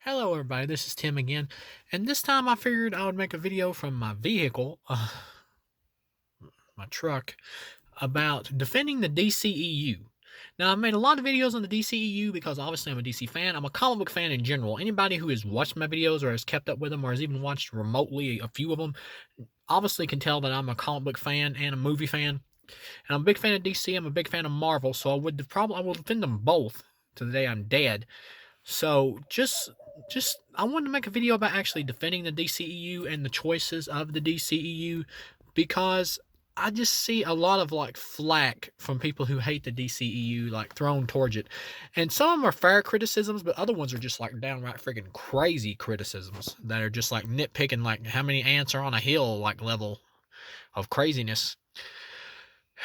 Hello everybody, this is Tim again, and this time I figured I would make a video from my vehicle, my truck, about defending the DCEU. Now, I've made a lot of videos on the DCEU because obviously I'm a DC fan. I'm a comic book fan in general. Anybody who has watched my videos or has kept up with them or has even watched remotely a few of them obviously can tell that I'm a comic book fan and a movie fan. And I'm a big fan of DC, I'm a big fan of Marvel, so I will defend them both to the day I'm dead. So I wanted to make a video about actually defending the DCEU and the choices of the DCEU because I just see a lot of like flack from people who hate the DCEU like thrown towards it. And some of them are fair criticisms, but other ones are just like downright freaking crazy criticisms that are just like nitpicking like how many ants are on a hill like level of craziness.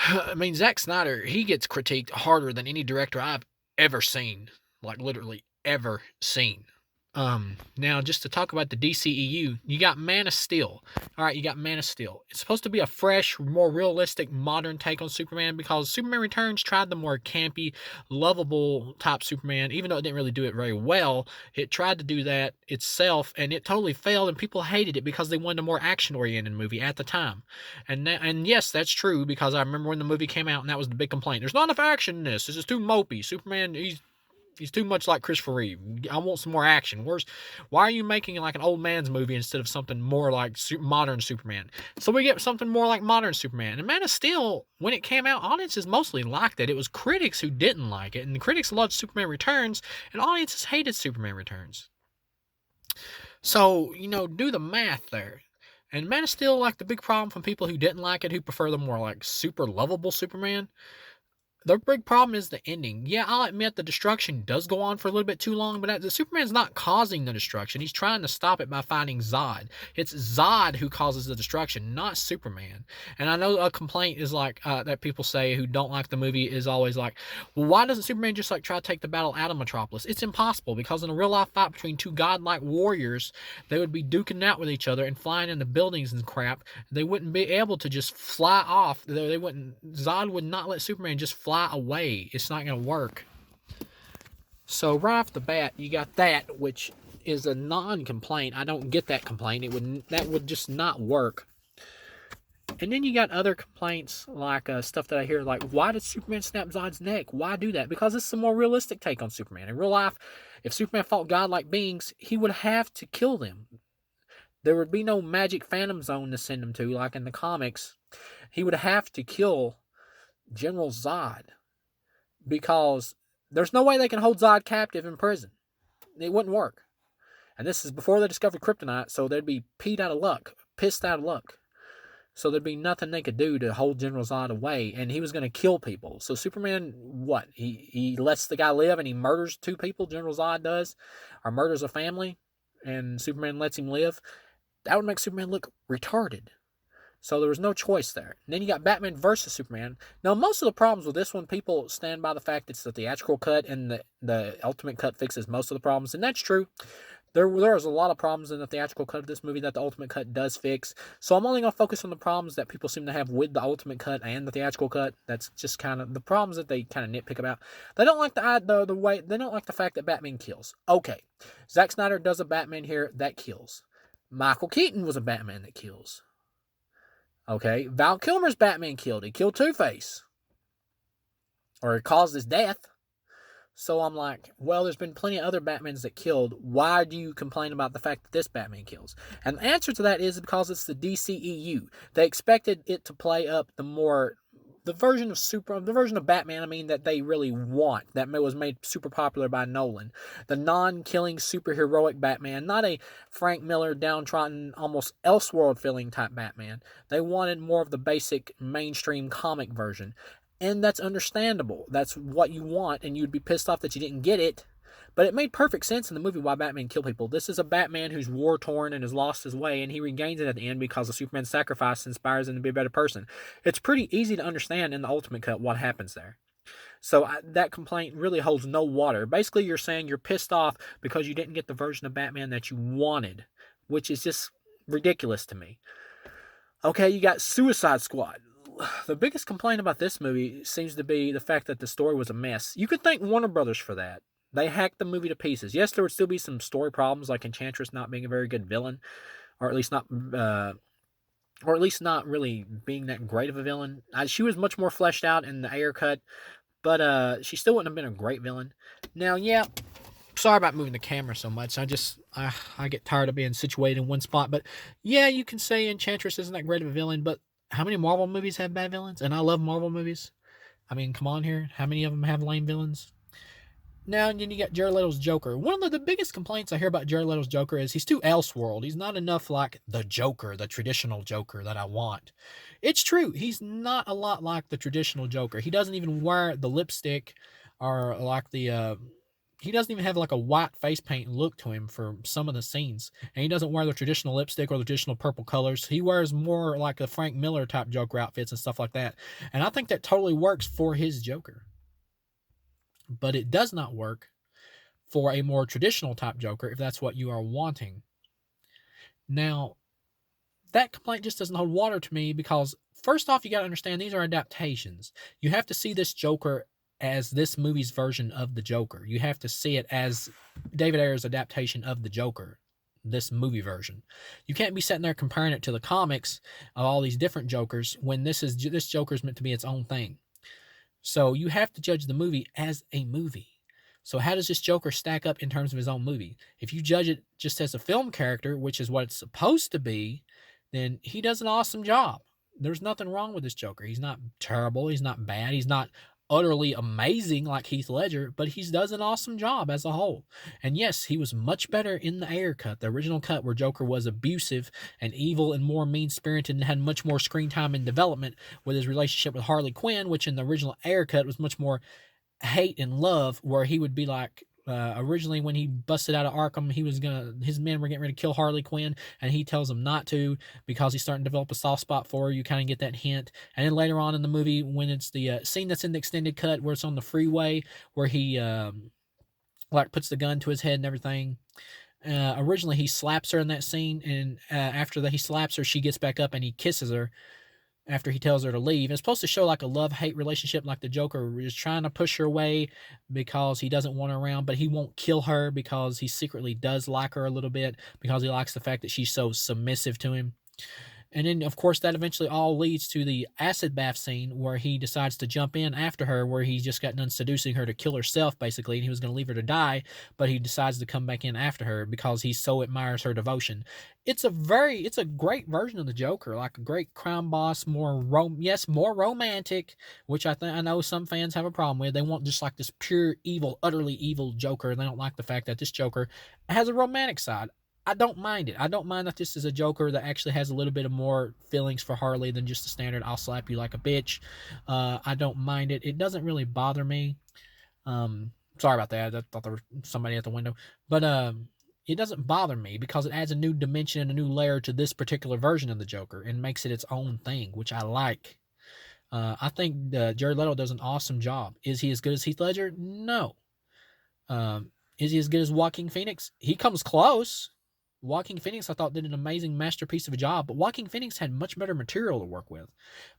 I mean, Zack Snyder, he gets critiqued harder than any director I've ever seen. Like literally ever seen. Now just to talk about the DCEU, you got Man of Steel. All right, you got Man of Steel. It's supposed to be a fresh, more realistic, modern take on Superman because Superman Returns tried the more campy, lovable type Superman. Even though it didn't really do it very well, it tried to do that itself, and it totally failed. And people hated it because they wanted a more action-oriented movie at the time. And yes, that's true because I remember when the movie came out, and that was the big complaint. There's not enough action in this. This is too mopey. Superman, he's too much like Christopher Reeve. I want some more action. Why are you making like an old man's movie instead of something more like modern Superman? So we get something more like modern Superman. And Man of Steel, when it came out, audiences mostly liked it. It was critics who didn't like it, and the critics loved Superman Returns, and audiences hated Superman Returns. So do the math there. And Man of Steel, like the big problem from people who didn't like it, who prefer the more like super lovable Superman, the big problem is the ending. Yeah, I'll admit the destruction does go on for a little bit too long, but the Superman's not causing the destruction. He's trying to stop it by finding Zod. It's Zod who causes the destruction, not Superman. And I know a complaint is like that people say who don't like the movie is always like, well, why doesn't Superman just like try to take the battle out of Metropolis? It's impossible because in a real life fight between two godlike warriors, they would be duking out with each other and flying into buildings and crap. They wouldn't be able to just fly off. They wouldn't. Zod would not let Superman just fly away. It's not going to work. So right off the bat, you got that, which is a non-complaint. I don't get that complaint. That would just not work. And then you got other complaints like stuff that I hear like, why did Superman snap Zod's neck? Why do that? Because it's a more realistic take on Superman. In real life, if Superman fought godlike beings, he would have to kill them. There would be no magic phantom zone to send him to like in the comics. He would have to kill General Zod because there's no way they can hold Zod captive in prison. It wouldn't work. And this is before they discovered kryptonite, so they'd be pissed out of luck. So there'd be nothing they could do to hold General Zod away, and he was going to kill people. So Superman, what? He lets the guy live and he murders two people, General Zod does, or murders a family, and Superman lets him live. That would make Superman look retarded. So there was no choice there. And then you got Batman versus Superman. Now, most of the problems with this one, people stand by the fact it's the theatrical cut and the ultimate cut fixes most of the problems. And that's true. There's a lot of problems in the theatrical cut of this movie that the ultimate cut does fix. So I'm only going to focus on the problems that people seem to have with the ultimate cut and the theatrical cut. That's just kind of the problems that they kind of nitpick about. They don't like the way, they don't like the fact that Batman kills. Okay, Zack Snyder does a Batman here that kills. Michael Keaton was a Batman that kills. Okay, Val Kilmer's Batman killed. He killed Two-Face. Or he caused his death. So I'm like, well, there's been plenty of other Batmans that killed. Why do you complain about the fact that this Batman kills? And the answer to that is because it's the DCEU. They expected it to play up the version of Batman, that they really want, that was made super popular by Nolan. The non-killing superheroic Batman, not a Frank Miller downtrodden, almost Elseworld feeling type Batman. They wanted more of the basic mainstream comic version. And that's understandable. That's what you want, and you'd be pissed off that you didn't get it. But it made perfect sense in the movie why Batman killed people. This is a Batman who's war-torn and has lost his way, and he regains it at the end because of Superman's sacrifice inspires him to be a better person. It's pretty easy to understand in the Ultimate Cut what happens there. So that complaint really holds no water. Basically, you're saying you're pissed off because you didn't get the version of Batman that you wanted, which is just ridiculous to me. Okay, you got Suicide Squad. The biggest complaint about this movie seems to be the fact that the story was a mess. You could thank Warner Brothers for that. They hacked the movie to pieces. Yes, there would still be some story problems, like Enchantress not being a very good villain, or at least not, or at least not really being that great of a villain. She was much more fleshed out in the Ayer cut, but she still wouldn't have been a great villain. Now, yeah, sorry about moving the camera so much. I get tired of being situated in one spot. But yeah, you can say Enchantress isn't that great of a villain, but how many Marvel movies have bad villains? And I love Marvel movies. I mean, come on here. How many of them have lame villains? Now, and then you got Jared Leto's Joker. One of the biggest complaints I hear about Jared Leto's Joker is he's too Elseworld. He's not enough like the Joker, the traditional Joker that I want. It's true. He's not a lot like the traditional Joker. He doesn't even wear the lipstick or like he doesn't even have like a white face paint look to him for some of the scenes. And he doesn't wear the traditional lipstick or the traditional purple colors. He wears more like a Frank Miller type Joker outfits and stuff like that. And I think that totally works for his Joker. But it does not work for a more traditional type Joker if that's what you are wanting. Now, that complaint just doesn't hold water to me because, first off, you got to understand these are adaptations. You have to see this Joker as this movie's version of the Joker. You have to see it as David Ayer's adaptation of the Joker, this movie version. You can't be sitting there comparing it to the comics of all these different Jokers when this Joker is meant to be its own thing. So you have to judge the movie as a movie. So how does this Joker stack up in terms of his own movie? If you judge it just as a film character, which is what it's supposed to be, then he does an awesome job. There's nothing wrong with this Joker. He's not terrible. He's not bad. He's not utterly amazing like Heath Ledger, but he does an awesome job as a whole. And yes, he was much better in the Ayer cut, the original cut where Joker was abusive and evil and more mean-spirited and had much more screen time and development with his relationship with Harley Quinn, which in the original Ayer cut was much more hate and love, where he would be like, originally when he busted out of Arkham, his men were getting ready to kill Harley Quinn, and he tells them not to because he's starting to develop a soft spot for her. You kind of get that hint. And then later on in the movie, when it's the scene that's in the extended cut where it's on the freeway, where he like puts the gun to his head and everything. Originally he slaps her in that scene, and after that he slaps her, she gets back up and he kisses her after he tells her to leave. And it's supposed to show like a love-hate relationship, like the Joker is trying to push her away because he doesn't want her around, but he won't kill her because he secretly does like her a little bit because he likes the fact that she's so submissive to him. And then, of course, that eventually all leads to the acid bath scene where he decides to jump in after her, where he just got done seducing her to kill herself, basically, and he was going to leave her to die, but he decides to come back in after her because he so admires her devotion. It's a great version of the Joker, like a great crime boss, more romantic, which I know some fans have a problem with. They want just like this pure evil, utterly evil Joker, and they don't like the fact that this Joker has a romantic side. I don't mind it. I don't mind that this is a Joker that actually has a little bit of more feelings for Harley than just the standard "I'll slap you like a bitch." I don't mind it. It doesn't really bother me. Sorry about that. I thought there was somebody at the window. But it doesn't bother me because it adds a new dimension and a new layer to this particular version of the Joker and makes it its own thing, which I like. I think Jared Leto does an awesome job. Is he as good as Heath Ledger? No. Is he as good as Joaquin Phoenix? He comes close. Joaquin Phoenix, I thought, did an amazing masterpiece of a job, but Joaquin Phoenix had much better material to work with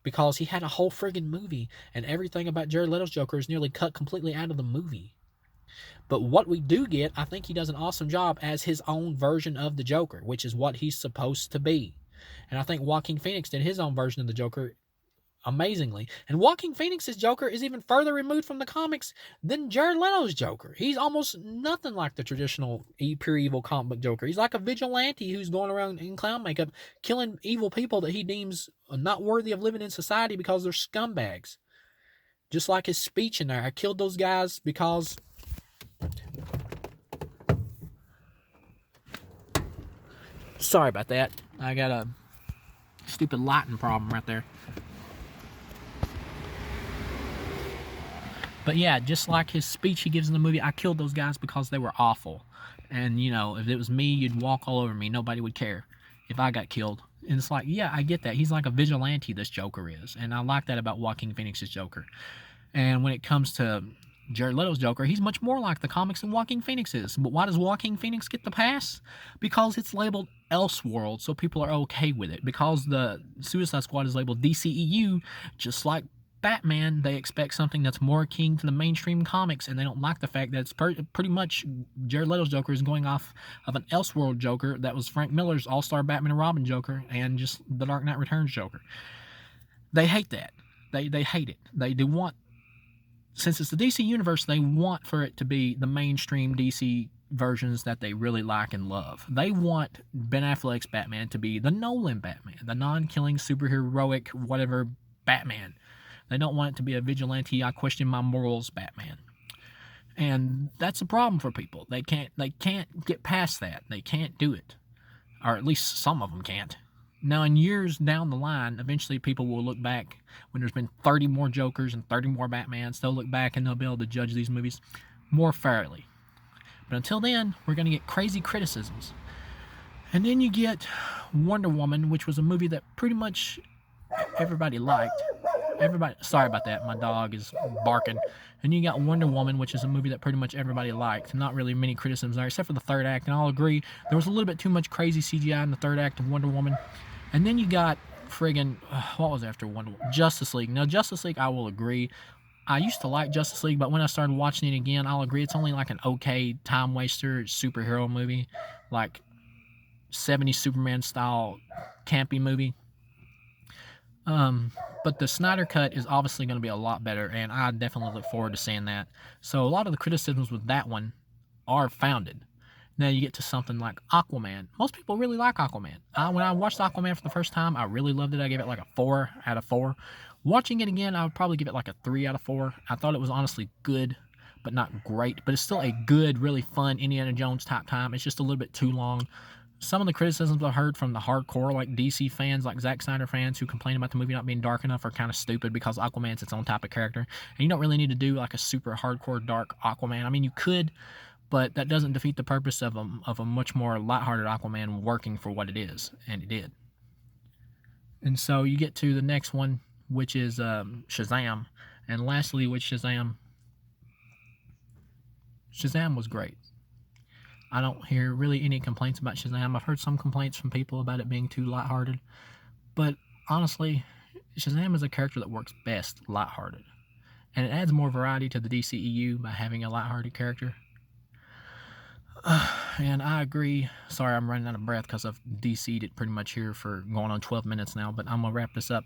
because he had a whole friggin' movie, and everything about Jared Leto's Joker is nearly cut completely out of the movie. But what we do get, I think he does an awesome job as his own version of the Joker, which is what he's supposed to be. And I think Joaquin Phoenix did his own version of the Joker amazingly. And Joaquin Phoenix's Joker is even further removed from the comics than Jared Leto's Joker. He's almost nothing like the traditional pure evil comic book Joker. He's like a vigilante who's going around in clown makeup killing evil people that he deems not worthy of living in society because they're scumbags. Just like his speech in there. I killed those guys because... Sorry about that. I got a stupid lighting problem right there. But yeah, just like his speech he gives in the movie, I killed those guys because they were awful. And, you know, if it was me, you'd walk all over me. Nobody would care if I got killed. And it's like, yeah, I get that. He's like a vigilante, this Joker is. And I like that about Joaquin Phoenix's Joker. And when it comes to Jared Leto's Joker, he's much more like the comics than Joaquin Phoenix is. But why does Joaquin Phoenix get the pass? Because it's labeled Elseworld, so people are okay with it. Because the Suicide Squad is labeled DCEU, just like Batman, they expect something that's more akin to the mainstream comics, and they don't like the fact that it's pretty much Jared Leto's Joker is going off of an Elseworld Joker that was Frank Miller's All-Star Batman and Robin Joker and just the Dark Knight Returns Joker. They hate that. They hate it. They want, since it's the DC universe, they want for it to be the mainstream DC versions that they really like and love. They want Ben Affleck's Batman to be the Nolan Batman, the non-killing, superheroic, whatever Batman. They don't want it to be a vigilante, I question my morals Batman. And that's a problem for people. They can't get past that. They can't do it. Or at least some of them can't. Now, in years down the line, eventually people will look back when there's been 30 more Jokers and 30 more Batmans. They'll look back and they'll be able to judge these movies more fairly. But until then, we're going to get crazy criticisms. And then you get Wonder Woman, which was a movie that pretty much everybody liked. Sorry about that, my dog is barking. And you got Wonder Woman, which is a movie that pretty much everybody liked. Not really many criticisms there, except for the third act. And I'll agree, there was a little bit too much crazy CGI in the third act of Wonder Woman. And then you got friggin', what was after Wonder Woman? Justice League. Now, Justice League, I will agree. I used to like Justice League, but when I started watching it again, I'll agree it's only like an okay time waster superhero movie. Like 70s Superman style campy movie. But the Snyder Cut is obviously going to be a lot better, and I definitely look forward to seeing that. So a lot of the criticisms with that one are founded. Now you get to something like Aquaman. Most people really like Aquaman. When I watched Aquaman for the first time, I really loved it. I gave it like a 4 out of 4. Watching it again, I would probably give it like a 3 out of 4. I thought it was honestly good, but not great. But it's still a good, really fun Indiana Jones type time. It's just a little bit too long. Some of the criticisms I've heard from the hardcore, like DC fans, like Zack Snyder fans, who complain about the movie not being dark enough, are kind of stupid because Aquaman's its own type of character. And you don't really need to do like a super hardcore dark Aquaman. I mean, you could, but that doesn't defeat the purpose of a much more lighthearted Aquaman working for what it is. And it did. And so you get to the next one, which is Shazam. And lastly, with Shazam was great. I don't hear really any complaints about Shazam. I've heard some complaints from people about it being too lighthearted. But honestly, Shazam is a character that works best lighthearted. And it adds more variety to the DCEU by having a lighthearted character. And I agree. Sorry, I'm running out of breath because I've DC'd it pretty much here for going on 12 minutes now. But I'm going to wrap this up.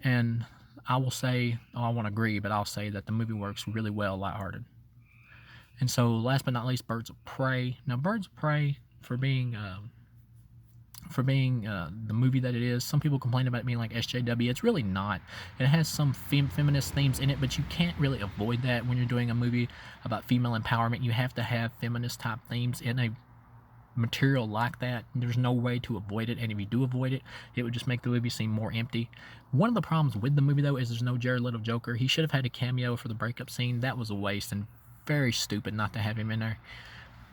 And I will say, I won't agree, but I'll say that the movie works really well lighthearted. And so, last but not least, Birds of Prey. Now, Birds of Prey, for being the movie that it is, some people complain about it being like SJW. It's really not. It has some feminist themes in it, but you can't really avoid that when you're doing a movie about female empowerment. You have to have feminist type themes in a material like that. There's no way to avoid it, and if you do avoid it, it would just make the movie seem more empty. One of the problems with the movie, though, is there's no Jared Leto Joker. He should have had a cameo for the breakup scene. That was a waste, and very stupid not to have him in there.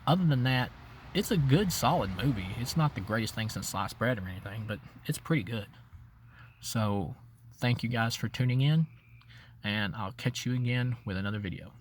Other than that, it's a good, solid movie. It's not the greatest thing since sliced bread or anything, but it's pretty good. So, thank you guys for tuning in, and I'll catch you again with another video.